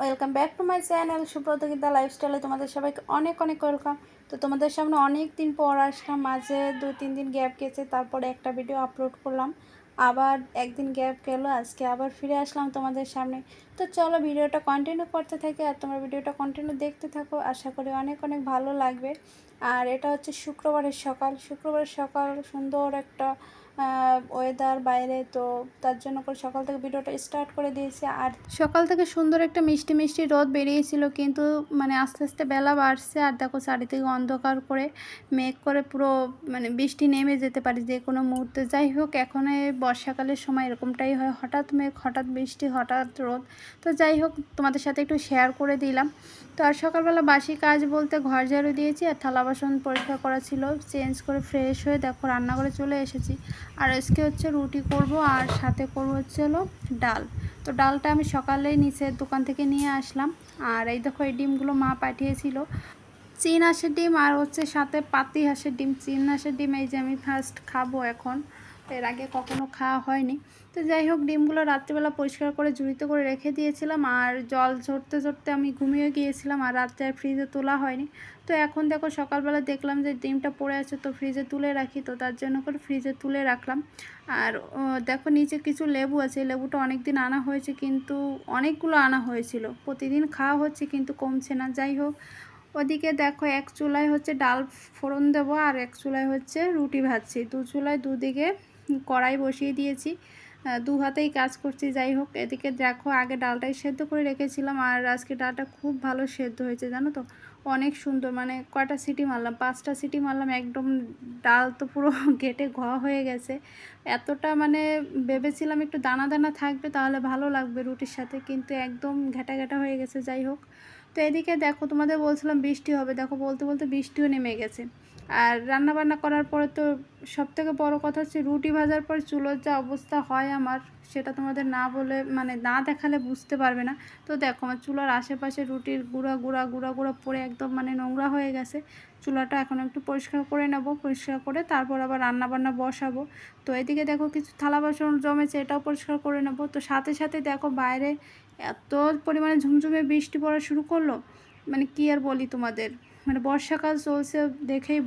Welcome back to my channel Subratagita লাইফস্টাইলে তোমাদের সবাইকে অনেক অনেক ওয়েলকাম। তো তোমাদের সামনে অনেক দিন পর আসলাম, মাঝে 2-3 দিন গ্যাপ গেছে, তারপরে একটা ভিডিও আপলোড করলাম, আবার একদিন গ্যাপ গেল, আজকে আবার ফিরে আসলাম তোমাদের সামনে। তো চলো ভিডিওটা কন্টিনিউ করতে থাকি আর তোমরা ভিডিওটা কন্টিনিউ দেখতে থাকো, আশা করি অনেক অনেক ভালো লাগবে। আর এটা হচ্ছে শুক্রবারের সকাল সুন্দর একটা ওয়েদার বাইরে, তো তার জন্য করে সকাল থেকে ভিডিওটা স্টার্ট করে দিয়েছি। আর সকাল থেকে সুন্দর একটা মিষ্টি মিষ্টি রোদ বেরিয়েছিল, কিন্তু মানে আস্তে আস্তে বেলা বাড়ছে আর দেখো চারিদিকে অন্ধকার করে মেঘ করে পুরো মানে বৃষ্টি নেমে যেতে পারে যে কোনো মুহূর্তে। যাই হোক, এখন এই বর্ষাকালের সময় এরকমটাই হয়, হঠাৎ মেঘ, হঠাৎ বৃষ্টি, হঠাৎ রোদ। তো যাই হোক, তোমাদের সাথে একটু শেয়ার করে দিলাম। তো আর সকালবেলা বাসি কাজ বলতে ঘর ঝাড়ু দিয়েছি আর থালা বাসন পরিষ্কার করা ছিল, চেঞ্জ করে ফ্রেশ হয়ে দেখো রান্নাঘরে চলে এসেছি। আর আজকে হচ্ছে রুটি করব আর সাথে করব হচ্ছে হলো ডাল। তো ডালটা আমি সকালেই নিচের দোকান থেকে নিয়ে আসলাম। আর এই দেখো, এই ডিমগুলো মা পাঠিয়েছিল, চীন হাঁসের ডিম আর হচ্ছে সাথে পাতি হাঁসের ডিম। চীন হাঁসের ডিম এই যে আমি ফার্স্ট খাবো এখন, এর আগে কখনো খাওয়া হয়নি। তো যাই হোক, ডিমগুলো রাত্রিবেলা পরিষ্কার করে ঝুড়িতে করে রেখে দিয়েছিলাম, আর জল ঝরতে ঝরতে আমি ঘুমিয়ে গিয়েছিলাম আর রাত্রে আর ফ্রিজে তোলা হয়নি। তো এখন দেখো সকালবেলা দেখলাম যে ডিমটা পড়ে আছে, তো ফ্রিজে তুলে রাখি, তো তার জন্য করে ফ্রিজে তুলে রাখলাম। আর দেখো নিচে কিছু লেবু আছে, লেবুটা অনেক দিন আনা হয়েছে, কিন্তু অনেকগুলো আনা হয়েছিল, প্রতিদিন খাওয়া হচ্ছে কিন্তু কমছে না। যাই হোক, ওদিকে দেখো এক চুলায় হচ্ছে ডাল ফোড়ন দেবো আর এক চুলায় হচ্ছে রুটি ভাজছি, দু চুলায় দুদিকে কড়াই বসিয়ে দিয়েছি, দু হাতেই কাজ করছি। যাই হোক, এদিকে দেখো আগে ডালটাই সেদ্ধ করে রেখেছিলাম, আর আজকে ডালটা খুব ভালো সেদ্ধ হয়েছে জানো তো, অনেক সুন্দর। মানে কয়টা সিটি মারলাম, 5টা সিটি মারলাম, একদম ডাল তো পুরো ঘেটে ঘ হয়ে গেছে। এতটা মানে ভেবেছিলাম একটু দানা দানা থাকবে তাহলে ভালো লাগবে রুটির সাথে, কিন্তু একদম ঘেটা ঘেটা হয়ে গেছে। যাই হোক, তো এদিকে দেখো তোমাদের বলছিলাম বৃষ্টি হবে, দেখো বলতে বলতে বৃষ্টিও নেমে গেছে। আর রান্না বান্না করার পরে তো সবথেকে বড় কথা হচ্ছে রুটি ভাজার পর চুলোর যা অবস্থা হয় আমার, সেটা তোমাদের না বলে মানে না দেখালে বুঝতে পারবে না। তো দেখো আমার চুলার আশেপাশে রুটির গুঁড়া গুঁড়া গুঁড়া গুঁড়া পড়ে একদম মানে নোংরা হয়ে গেছে। চুলাটা এখন একটু পরিষ্কার করে নেব, পরিষ্কার করে তারপর আবার রান্না বান্না বসাবো। তো এদিকে দেখো কিছু থালা বাসন জমেছে, এটাও পরিষ্কার করে নেব। তো সাথে সাথে দেখো বাইরে এত পরিমাণে ঝুমঝুমে বৃষ্টি পড়া শুরু করলো, মানে কি আর বলি তোমাদের, মানে বর্ষাকাল চলছে দেখেই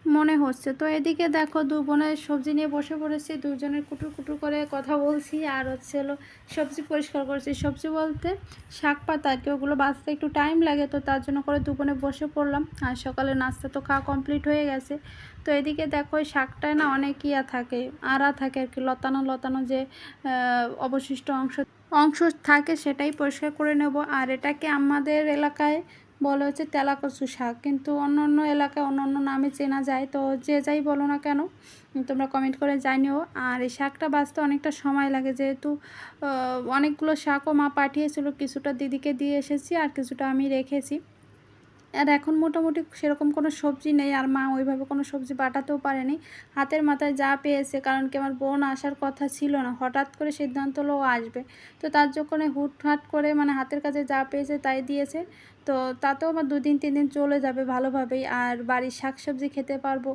মনে হচ্ছে। তো এদিকে দেখো দু বোনের সবজি নিয়ে বসে পড়েছি, দুজনের কুটুর কুটুর করে কথা বলছি আর হচ্ছে হলো সবজি পরিষ্কার করছি। সবজি বলতে শাক পাতা আর কি, ওগুলো বাঁচতে একটু টাইম লাগে, তো তার জন্য করে দু বোনে বসে পড়লাম। আর সকালে নাস্তা তো খাওয়া কমপ্লিট হয়ে গেছে। তো এদিকে দেখো ওই শাকটায় না অনেক ইয়া থাকে, আড়া থাকে আর কি, লতানো লতানো যে অবশিষ্ট অংশ অংশ থাকে সেটাই পরিষ্কার করে নেব। আর এটাকে আমাদের এলাকায় বলে হচ্ছে তেলাকচু শাক, কিন্তু অন্য অন্য এলাকায় অন্য অন্য নামে চেনা যায়। তো যে যাই বলো না কেন তোমরা কমেন্ট করে জানিও। আর এই শাকটা বাছতে অনেকটা সময় লাগে, যেহেতু অনেকগুলো শাকও মা পাঠিয়েছিল, কিছুটা দিদিকে দিয়ে এসেছি আর কিছুটা আমি রেখেছি। আর এখন মোটামুটি সেরকম কোনো সবজি নেই, আর মা ওইভাবে কোনো সবজি বাটাতেও পারেনি, হাতের মাথায় যা পেয়েছে। কারণ কি আমার বোন আসার কথা ছিল না, হঠাৎ করে সিদ্ধান্ত হলো ও আসবে, তো তার জন্য হুটহাট করে মানে হাতের কাছে যা পেয়েছে তাই দিয়েছে। তো তাতেও আমার 2-3 দিন চলে যাবে ভালোভাবেই, আর বাড়ির শাকসবজি খেতে পারবো।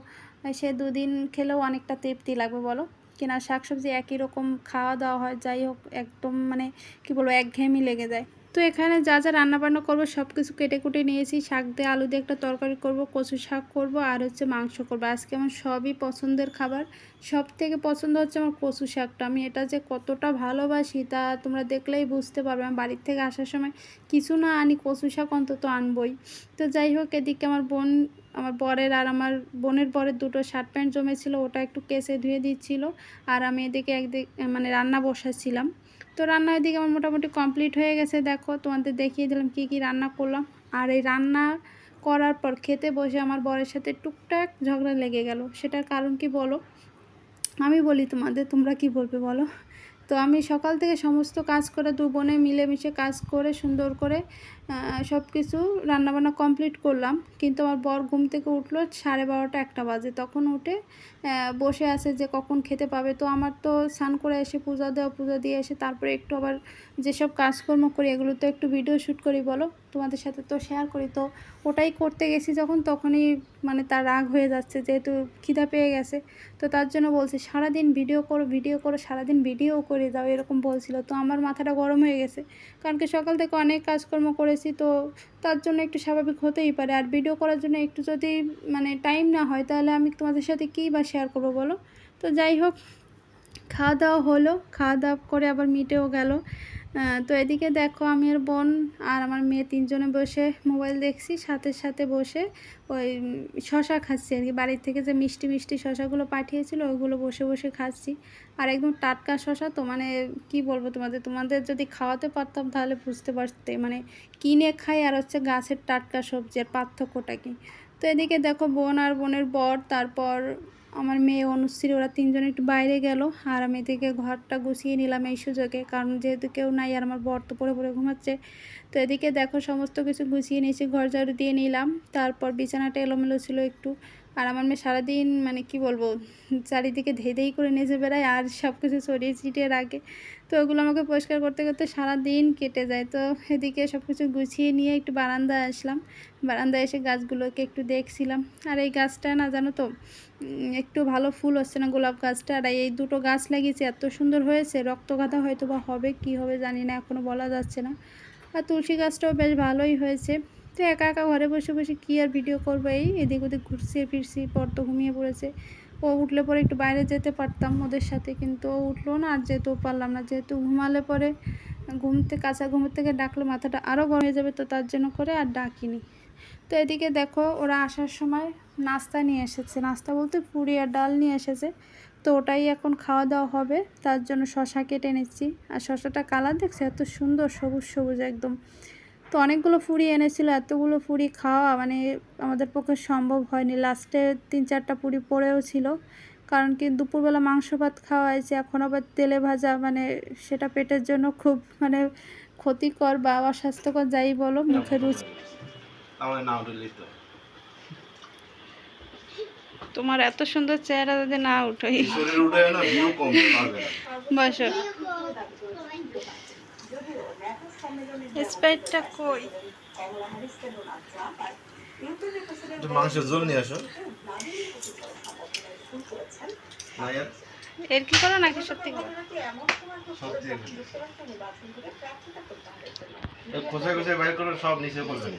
সে 2 দিন খেলেও অনেকটা তৃপ্তি লাগবে বলো, কিনা শাকসবজি একই রকম খাওয়া দাওয়া হয়। যাই হোক, একদম মানে কি বলবো, একঘেয়েমি লেগে যায়। তো এখানে যা যা রান্নাবান্না করবো সব কিছু কেটে কুটে নিয়েছি। শাক দিয়ে আলু দিয়ে একটা তরকারি করব, কচু শাক করব, আর হচ্ছে মাংস করব। আজকে আমার সবই পছন্দের খাবার, সব থেকে পছন্দ হচ্ছে আমার কচু শাকটা। আমি এটা যে কতটা ভালোবাসি তা তোমরা দেখলেই বুঝতে পারবে। আমি বাড়ির থেকে আসার সময় কিছু না আনি, কচু শাক অন্তত আনবই। তো যাই হোক, এদিকে আমার বোন, আমার বরের আর আমার বোনের বরের দুটো শার্ট প্যান্ট জমেছিল, ওটা একটু কেচে ধুয়ে দিচ্ছিল। আর আমি এদিকে একদিকে মানে রান্না বসাচ্ছিলাম। তো রান্না এদিকে আমার মোটামুটি কমপ্লিট হয়ে গেছে। দেখো তোমাদের দেখিয়ে দিলাম কি কি রান্না করলাম। আর এই রান্না করার পর খেতে বসে আমার বরের সাথে টুকটাক ঝগড়া লেগে গেল। সেটার কারণ কি বলো, আমি বলি তোমাদের, তোমরা কি বলবে বলো। তো আমি সকাল থেকে সমস্ত কাজ করে দু বোনে মিলেমিশে কাজ করে সুন্দর করে সব কিছু রান্নাবান্না কমপ্লিট করলাম, কিন্তু আমার বর ঘুম থেকে উঠলো 12:30 1টা বাজে। তখন উঠে বসে আছে যে কখন খেতে পাবে। তো আমার তো স্নান করে এসে পূজা দিয়ে এসে তারপরে একটু আবার যেসব কাজকর্ম করি এগুলো তো একটু ভিডিও শ্যুট করি বলো, তোমাদের সাথে তো শেয়ার করি। তো ওটাই করতে গেছি যখন, তখনই মানে তার রাগ হয়ে যাচ্ছে যেহেতু খিদা পেয়ে গেছে। তো তার জন্য বলছে সারাদিন ভিডিও করো, সারাদিন ভিডিও করে দাও, এরকম বলছিল। তো আমার মাথাটা গরম হয়ে গেছে, কারণ কি সকাল থেকে অনেক কাজকর্ম করেছি, তো তার জন্য একটু স্বাভাবিক হতেই পারে। আর ভিডিও করার জন্য একটু যদি মানে টাইম না হয় তাহলে আমি তোমাদের সাথে কী বা শেয়ার করবো বলো। তো যাই হোক, খাওয়া দাওয়া হলো, খাওয়া দাওয়া করে আবার মিটেও গেল। তো এদিকে দেখো আমি আর বোন আর আমার মেয়ে 3জনে বসে মোবাইল দেখছি, সাথে সাথে বসে ওই শশা খাচ্ছি আর কি। বাড়ির থেকে যে মিষ্টি মিষ্টি শশাগুলো পাঠিয়েছিল ওইগুলো বসে বসে খাচ্ছি। আর একদম টাটকা শশা, তো মানে কি বলবো তোমাদের যদি খাওয়াতে পারতাম তাহলে বুঝতে পারতে, মানে কিনে খাই আর হচ্ছে গাছের টাটকা সবজির পার্থক্যটা কি। তো এদিকে দেখো বোন আর বোনের বর, তারপর আমার মেয়ে অনুশ্রী, ওরা 3জনে একটু বাইরে গেল। আর আমি এদিকে ঘরটা গুছিয়ে নিলাম এই সুযোগে, কারণ যেহেতু কেউ নাই আর আমার বর তো পড়ে পড়ে ঘুমাচ্ছে। তো এদিকে দেখো সমস্ত কিছু গুছিয়ে নিয়েছি, ঘর ঝাড়ু দিয়ে নিলাম। তারপর বিছানাটা এলোমেলো ছিল একটু। আর আমার মেয়ে সারাদিন মানে কি বলবো, চারিদিকে ধেই করে নেচে বেড়ায় আর সব কিছু ছড়িয়ে ছিটিয়ে রাখে। তো ওগুলো আমাকে পরিষ্কার করতে করতে সারাদিন কেটে যায়। তো এদিকে সব কিছু গুছিয়ে নিয়ে একটু বারান্দায় আসলাম। বারান্দায় এসে গাছগুলোকে একটু দেখছিলাম। আর এই গাছটা না জানো তো একটু ভালো ফুল হচ্ছে না, গোলাপ গাছটা। আর এই দুটো গাছ লাগিয়েছে, এত সুন্দর হয়েছে, রক্তগাঁদা হয়তো বা হবে, কি হবে জানি না, এখনও বলা যাচ্ছে না। আর তুলসী গাছটাও বেশ ভালোই হয়েছে। তো একা একা ঘরে বসে বসে কী আর ভিডিও করবো, এই এদিক ওদিক ঘুরছি ফিরছি। পর তো ঘুমিয়ে পড়েছে, ও উঠলে পরে একটু বাইরে যেতে পারতাম ওদের সাথে, কিন্তু ও উঠলো না আর যেতেও পারলাম না, যেহেতু ঘুমালে পরে কাঁচা ঘুমের থেকে ডাকলে মাথাটা আরও গরম হয়ে যাবে, তো তার জন্য করে আর ডাকিনি। তো এদিকে দেখো ওরা আসার সময় নাস্তা নিয়ে এসেছে, নাস্তা বলতে পুরি আর ডাল নিয়ে এসেছে। তো ওটাই এখন খাওয়া দাওয়া হবে, তার জন্য শশা কেটে নিচ্ছি। আর শশাটা কালার দেখছে এত সুন্দর, সবুজ সবুজ একদম। তো অনেকগুলো ফুরি এনেছিল, এতগুলো ফুরি খাওয়া মানে আমাদের পক্ষে সম্ভব হয়নি। লাস্টে 3-4টা পুরি পড়েও ছিল, কারণ কি দুপুরবেলা মাংস ভাত খাওয়া হয়েছে, এখন আবার তেলে ভাজা, মানে সেটা পেটের জন্য খুব মানে ক্ষতিকর বা অস্বাস্থ্যকর যাই বলো, মুখে রুচি। তোমার এত সুন্দর চেহারা যদি না উঠোই, বসো। স্প্রাইটটা কই? মাংসের ঝোল নিয়ে আসো। এর কি করো নাকি সত্যি করো? খোঁচা খোঁচা বাইর করে সব নিচে করবেন।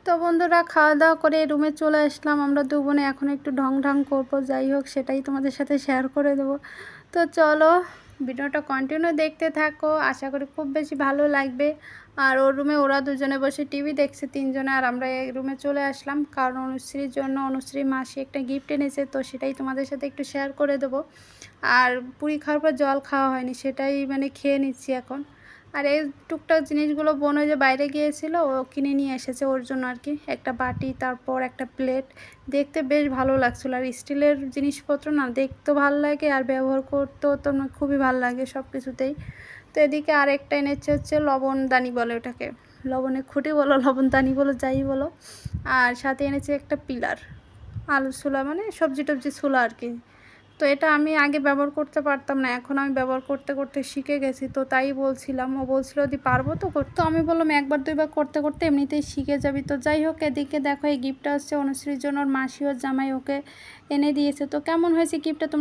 তো বন্ধুরা, খাওয়া দাওয়া করে রুমে চলে আসলাম আমরা দু বোনে। এখন একটু ঢং ঢং করবো, যাই হোক সেটাই তোমাদের সাথে শেয়ার করে দেবো। তো চলো ভিডিওটা কন্টিনিউ দেখতে থাকো, আশা করি খুব বেশি ভালো লাগবে। আর ওর রুমে ওরা দুজনে বসে টিভি দেখছে 3জনে, আর আমরা এই রুমে চলে আসলাম, কারণ অনুশ্রীর জন্য অনুশ্রীর মাসি একটা গিফট এনেছে, তো সেটাই তোমাদের সাথে একটু শেয়ার করে দেবো। আর পুরি খাওয়ার পর জল খাওয়া হয়নি, সেটাই মানে খেয়ে নিচ্ছি এখন। আর এই টুকটাক জিনিসগুলো বোন ওই যে বাইরে গিয়েছিল, ও কিনে নিয়ে এসেছে ওর জন্য আর কি। একটা বাটি, তারপর একটা প্লেট, দেখতে বেশ ভালো লাগছিলো। আর স্টিলের জিনিসপত্র না দেখতেও ভালো লাগে আর ব্যবহার করতেও তো খুবই ভালো লাগে সব কিছুতেই। তো এদিকে আরেকটা এনেছে হচ্ছে লবণদানি বলে ওটাকে, লবণের খুঁটি বলো, লবণদানি বলো, যাই বলো। আর সাথে এনেছে একটা পিলার, আলু ছোলা, মানে সবজি টবজি ছোলা আর কি। তো এটা আমি আগে ব্যবহার করতে পারতাম না, এখন আমি ব্যবহার করতে করতে শিখে গেছি। তো তাই বলছিলাম, ও বলছিল যদি পারবো তো করতে, আমি বললাম 1-2বার করতে করতে এমনিতেই শিখে যাবি। তো যাই হোক, এদিকে দেখো এই গিফটটা হচ্ছে অনুশ্রীর জন্য, ওর মাসি ওর জামাই ওকে এনে দিয়েছে। তো কেমন হয়েছে গিফটটা?